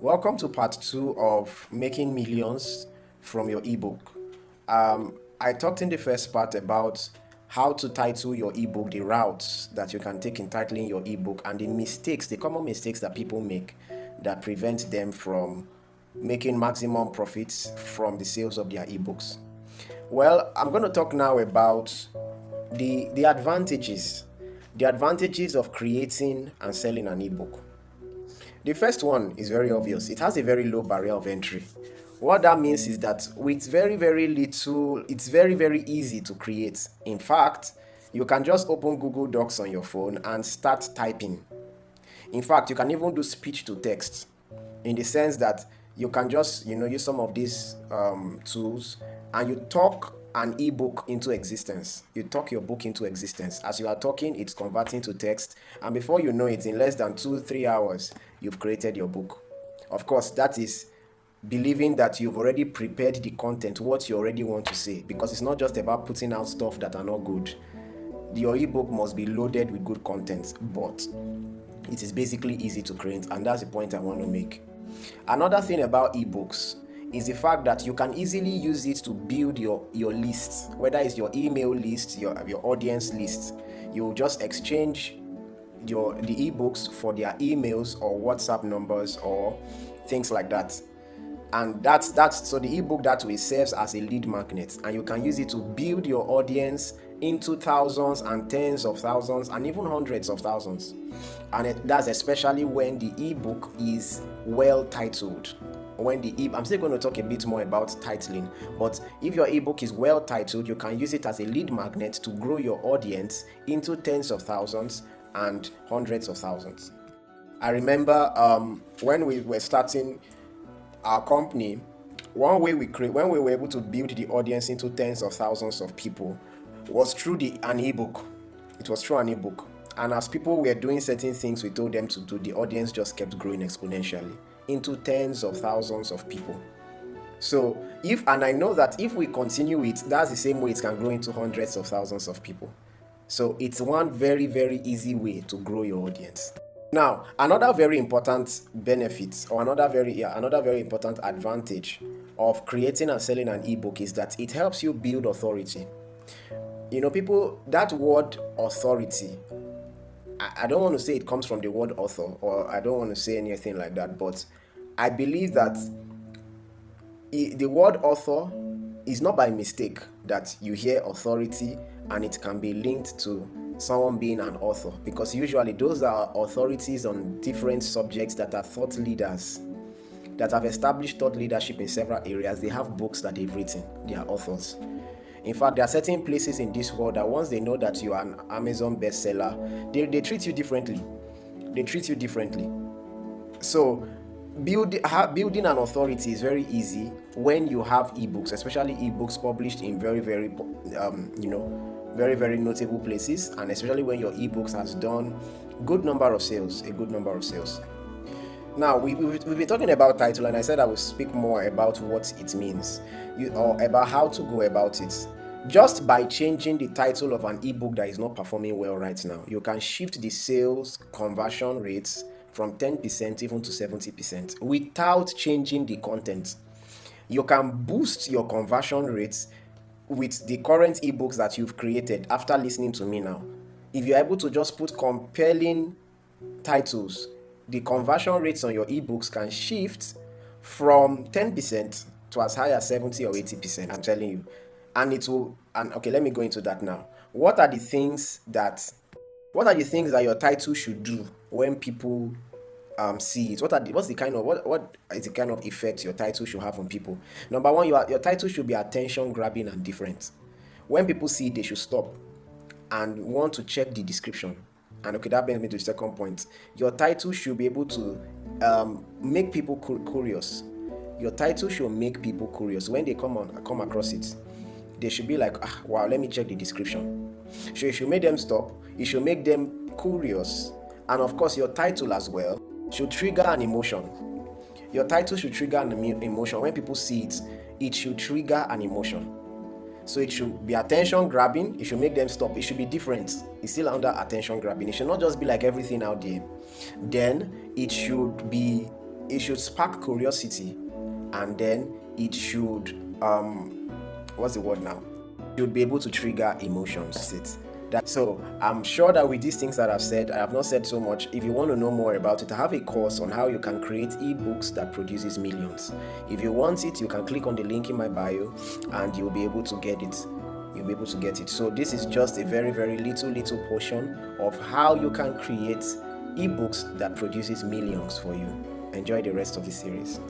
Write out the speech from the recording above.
Welcome to part two of making millions from your ebook. I talked in the first part about how to title your ebook, the routes that you can take in titling your ebook, and the mistakes, the common mistakes that people make that prevent them from making maximum profits from the sales of their ebooks. Well, I'm going to talk now about the advantages, the advantages of creating and selling an ebook. The first one is very obvious. It has a very low barrier of entry. What that means is that with very, very little, it's very, very easy to create. In fact, you can just open Google Docs on your phone and start typing. In fact, you can even do speech to text in the sense that you can just, use some of these tools and you talk an ebook into existence. You talk your book into existence. As you are talking, it's converting to text, and before you know it, in less than 2-3 hours, you've created your book. Of course, that is believing that you've already prepared the content, what you already want to say, because it's not just about putting out stuff that are not good. Your ebook must be loaded with good content, but it is basically easy to create, and that's the point I want to make. Another thing about ebooks is the fact that you can easily use it to build your list, whether it's your email list, your audience list. You just exchange the ebooks for their emails or WhatsApp numbers or things like that. And that's so the ebook that way serves as a lead magnet, and you can use it to build your audience into thousands and tens of thousands and even hundreds of thousands. And that's especially when the ebook is well titled. I'm still going to talk a bit more about titling, but if your ebook is well titled, you can use it as a lead magnet to grow your audience into tens of thousands and hundreds of thousands. I remember when we were starting our company, when we were able to build the audience into tens of thousands of people was through an ebook. It was through an ebook. And as people were doing certain things we told them to do, the audience just kept growing exponentially into tens of thousands of people. So I know that if we continue it, that's the same way it can grow into hundreds of thousands of people. So it's one very, very easy way to grow your audience. Now, another very important benefit or another very important advantage of creating and selling an ebook is that it helps you build authority. People, that word authority, I don't want to say it comes from the word author, or I don't want to say anything like that, but I believe that the word author is not by mistake that you hear authority and it can be linked to someone being an author, because usually those are authorities on different subjects that are thought leaders that have established thought leadership in several areas. They have books that they've written. They are authors. In fact, there are certain places in this world that once they know that you are an Amazon bestseller, they treat you differently. They treat you differently. So building an authority is very easy when you have ebooks, especially ebooks published in very, very very, very notable places, and especially when your ebooks has done a good number of sales. Now, we've been talking about title, and I said I will speak more about what it means, or about how to go about it. Just by changing the title of an ebook that is not performing well right now, you can shift the sales conversion rates from 10% even to 70% without changing the content. You can boost your conversion rates with the current ebooks that you've created after listening to me now. If you're able to just put compelling titles, the conversion rates on your ebooks can shift from 10% to as high as 70 or 80%. I'm telling you. And okay, let me go into that now. What are the things that your title should do when people see it? What is the kind of effect your title should have on people? Number one, your title should be attention grabbing and different. When people see it, they should stop and want to check the description. And okay, that brings me to the second point. Your title should be able to make people curious. Your title should make people curious. When they come across it, they should be like, wow, let me check the description. So you should make them stop. You should make them curious. And of course, your title as well should trigger an emotion. Your title should trigger an emotion. When people see it, it should trigger an emotion. So it should be attention grabbing. It should make them stop. It should be different. It's still under attention grabbing. It should not just be like everything out there. Then it should be it should spark curiosity, and then it should what's the word now? You'll be able to trigger emotions. That's it. So I'm sure that with these things that I've said, I have not said so much. If you want to know more about it, I have a course on how you can create ebooks that produces millions. If you want it, you can click on the link in my bio and you'll be able to get it. You'll be able to get it. So this is just a very, very little portion of how you can create ebooks that produces millions for you. Enjoy the rest of the series.